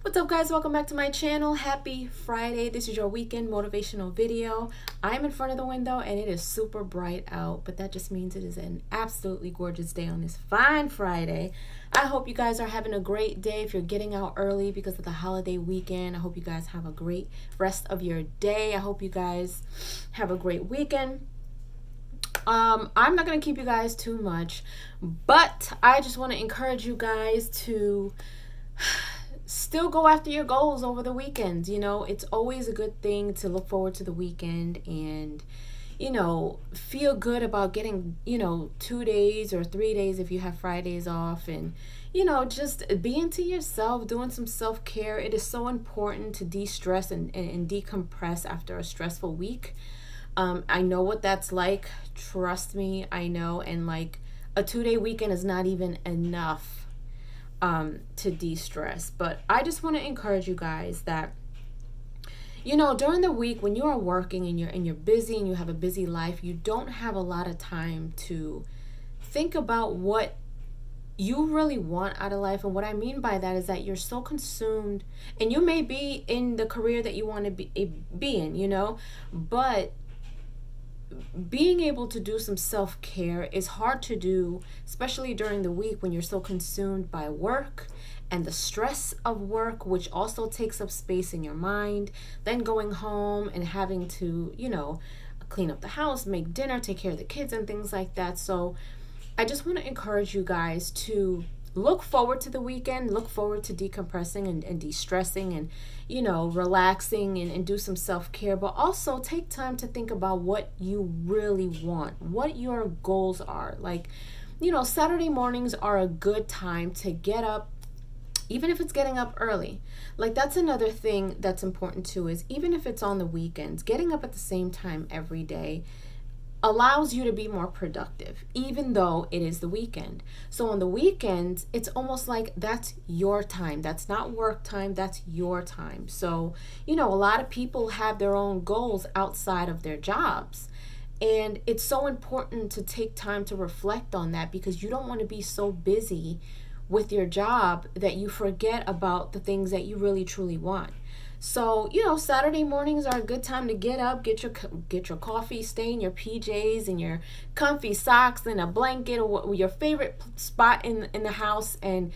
What's up, guys? Welcome back to my channel. Happy Friday. This is your weekend motivational video. I'm in front of the window and it is super bright out, but that just means it is an absolutely gorgeous day on this fine Friday. I hope you guys are having a great day. If you're getting out early because of the holiday weekend, I hope you guys have a great rest of your day. I hope you guys have a great weekend. I'm not going to keep you guys too much, but I just want to encourage you guys to still go after your goals over the weekends. It's always a good thing to look forward to the weekend and feel good about getting 2 days or 3 days if you have Fridays off, and just being to yourself, doing some self-care. It is so important to de-stress and decompress after a stressful week. I know what that's like, trust me, I know. And like, a 2-day weekend is not even enough to de-stress. But I just want to encourage you guys that during the week when you are working and you're busy and you have a busy life, you don't have a lot of time to think about what you really want out of life. And what I mean by that is that you're so consumed, and you may be in the career that you want to be in, but being able to do some self-care is hard to do, especially during the week when you're so consumed by work and the stress of work, which also takes up space in your mind. Then going home and having to, clean up the house, make dinner, take care of the kids and things like that. So I just want to encourage you guys to look forward to the weekend, look forward to decompressing and de-stressing and, relaxing and do some self-care, but also take time to think about what you really want, what your goals are. Like, Saturday mornings are a good time to get up, even if it's getting up early. Like, that's another thing that's important too, is even if it's on the weekends, getting up at the same time every day allows you to be more productive, even though it is the weekend. So on the weekends, it's almost like that's your time. That's not work time, that's your time. So, a lot of people have their own goals outside of their jobs. And it's so important to take time to reflect on that, because you don't want to be so busy with your job that you forget about the things that you really truly want. So, Saturday mornings are a good time to get up, get your coffee, stay in your PJs and your comfy socks and a blanket, or your favorite spot in the house, and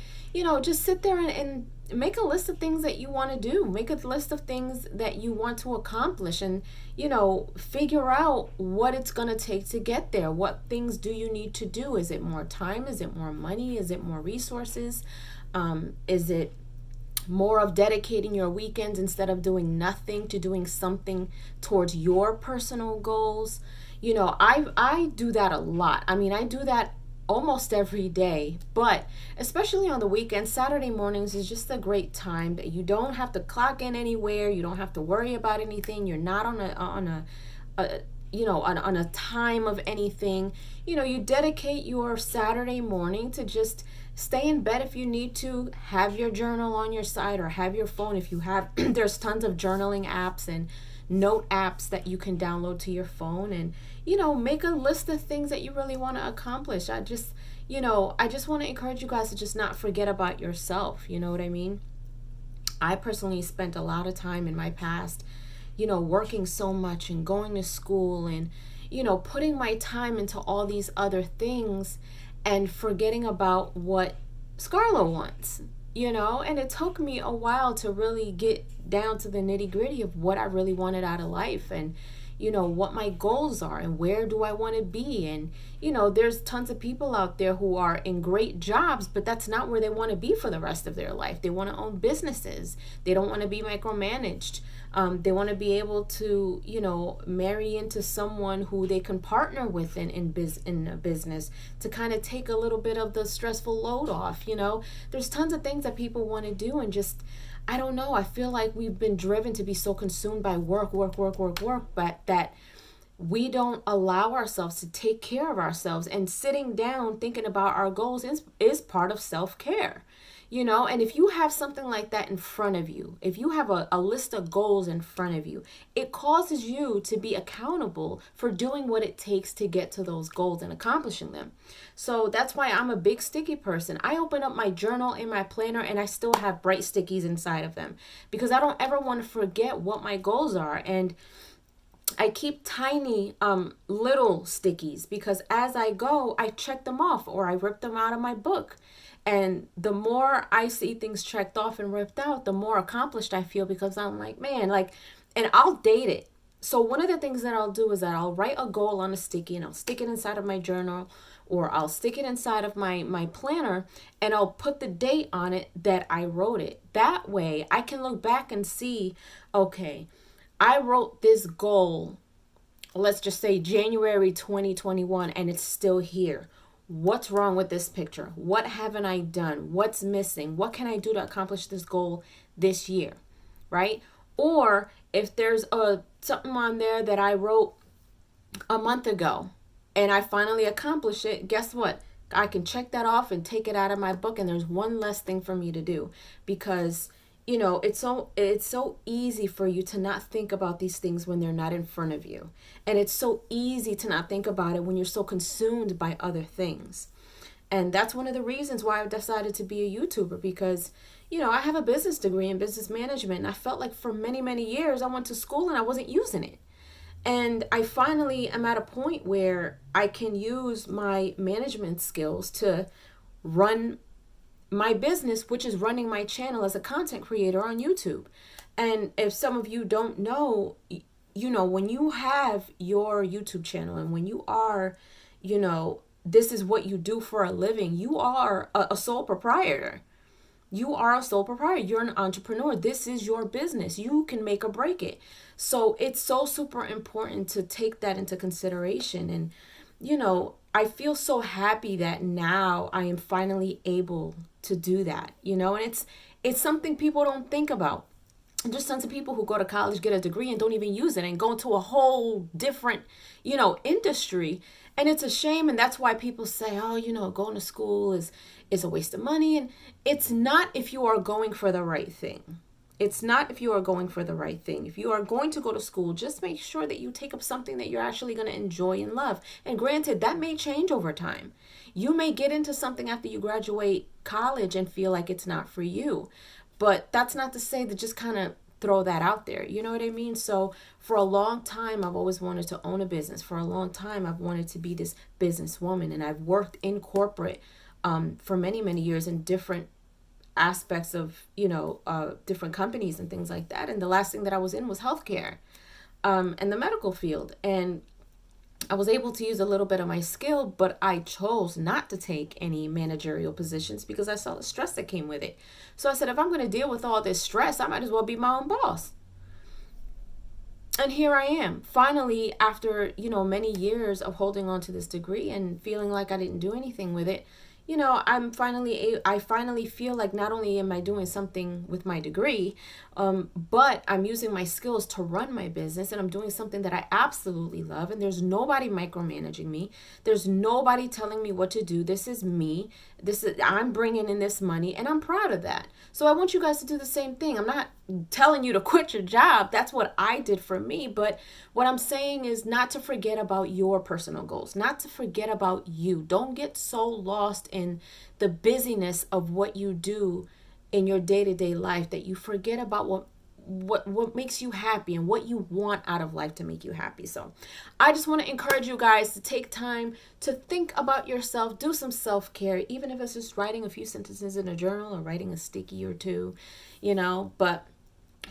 just sit there and make a list of things that you want to do. Make a list of things that you want to accomplish, and figure out what it's going to take to get there. What things do you need to do? Is it more time? Is it more money? Is it more resources? Is it more of dedicating your weekends, instead of doing nothing, to doing something towards your personal goals? I do that a lot. I mean, I do that almost every day, but especially on the weekends. Saturday mornings is just a great time that you don't have to clock in anywhere. You don't have to worry about anything. You're not on a time of anything. You dedicate your Saturday morning to just stay in bed. If you need to, have your journal on your side, or have your phone if you have. There's tons of journaling apps and note apps that you can download to your phone, and make a list of things that you really want to accomplish. I just want to encourage you guys to just not forget about yourself. You know what I mean? I personally spent a lot of time in my past working so much and going to school and putting my time into all these other things, and forgetting about what Scarla wants, and it took me a while to really get down to the nitty-gritty of what I really wanted out of life, and what my goals are, and where do I want to be. And there's tons of people out there who are in great jobs, but that's not where they want to be for the rest of their life. They want to own businesses. They don't want to be micromanaged. They want to be able to marry into someone who they can partner with in a business, to kind of take a little bit of the stressful load off. There's tons of things that people want to do, and just, I don't know, I feel like we've been driven to be so consumed by work, but that we don't allow ourselves to take care of ourselves. And sitting down thinking about our goals is part of self-care. And if you have something like that in front of you, if you have a list of goals in front of you, it causes you to be accountable for doing what it takes to get to those goals and accomplishing them. So that's why I'm a big sticky person. I open up my journal and my planner and I still have bright stickies inside of them because I don't ever want to forget what my goals are. And I keep tiny little stickies because as I go, I check them off or I rip them out of my book. And the more I see things checked off and ripped out, the more accomplished I feel because I'm like, man, and I'll date it. So one of the things that I'll do is that I'll write a goal on a sticky and I'll stick it inside of my journal or I'll stick it inside of my planner and I'll put the date on it that I wrote it. That way I can look back and see, okay, I wrote this goal, let's just say January 2021, and it's still here. What's wrong with this picture? What haven't I done? What's missing? What can I do to accomplish this goal this year? Right? Or if there's something on there that I wrote a month ago and I finally accomplished it, guess what? I can check that off and take it out of my book, and there's one less thing for me to do because it's so easy for you to not think about these things when they're not in front of you. And it's so easy to not think about it when you're so consumed by other things. And that's one of the reasons why I decided to be a YouTuber because, I have a business degree in business management. And I felt like for many, many years I went to school and I wasn't using it. And I finally am at a point where I can use my management skills to run my business, which is running my channel as a content creator on YouTube. And if some of you don't know, when you have your YouTube channel and when you are, this is what you do for a living, you are a sole proprietor. You are a sole proprietor. You're an entrepreneur. This is your business. You can make or break it. So it's so super important to take that into consideration. And, I feel so happy that now I am finally able to do that, and it's something people don't think about. And there's tons of people who go to college, get a degree and don't even use it and go into a whole different, industry. And it's a shame. And that's why people say, oh, going to school is a waste of money. And it's not if you are going for the right thing. It's not if you are going for the right thing. If you are going to go to school, just make sure that you take up something that you're actually going to enjoy and love. And granted, that may change over time. You may get into something after you graduate college and feel like it's not for you. But that's not to say that just kind of throw that out there. You know what I mean? So for a long time, I've always wanted to own a business. For a long time, I've wanted to be this businesswoman. And I've worked in corporate for many, many years in different aspects of, different companies and things like that. And the last thing that I was in was healthcare and the medical field. And I was able to use a little bit of my skill, but I chose not to take any managerial positions because I saw the stress that came with it. So I said, if I'm going to deal with all this stress, I might as well be my own boss. And here I am, finally, after, many years of holding on to this degree and feeling like I didn't do anything with it. I finally feel like not only am I doing something with my degree, but I'm using my skills to run my business, and I'm doing something that I absolutely love. And there's nobody micromanaging me. There's nobody telling me what to do. This is me. I'm bringing in this money, and I'm proud of that. So I want you guys to do the same thing. I'm not telling you to quit your job. That's what I did for me. But what I'm saying is not to forget about your personal goals, not to forget about you. Don't get so lost in the busyness of what you do in your day-to-day life that you forget about what makes you happy and what you want out of life to make you happy. So I just want to encourage you guys to take time to think about yourself, do some self-care, even if it's just writing a few sentences in a journal or writing a sticky or two, but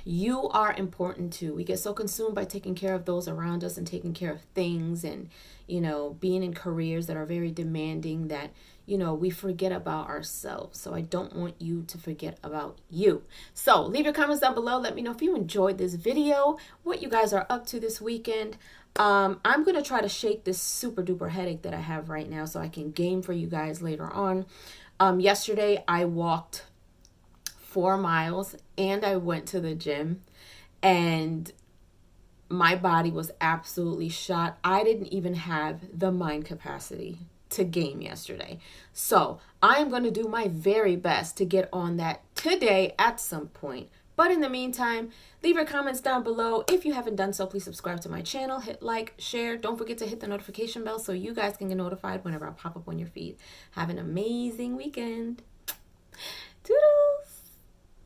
you are important too. We get so consumed by taking care of those around us and taking care of things and, being in careers that are very demanding that, we forget about ourselves. So I don't want you to forget about you. So leave your comments down below. Let me know if you enjoyed this video, what you guys are up to this weekend. I'm going to try to shake this super duper headache that I have right now so I can game for you guys later on. Yesterday I walked 4 miles and I went to the gym and my body was absolutely shot. I didn't even have the mind capacity to game yesterday. So I am going to do my very best to get on that today at some point. But in the meantime, leave your comments down below. If you haven't done so, please subscribe to my channel, hit like, share. Don't forget to hit the notification bell so you guys can get notified whenever I pop up on your feed. Have an amazing weekend. Toodles!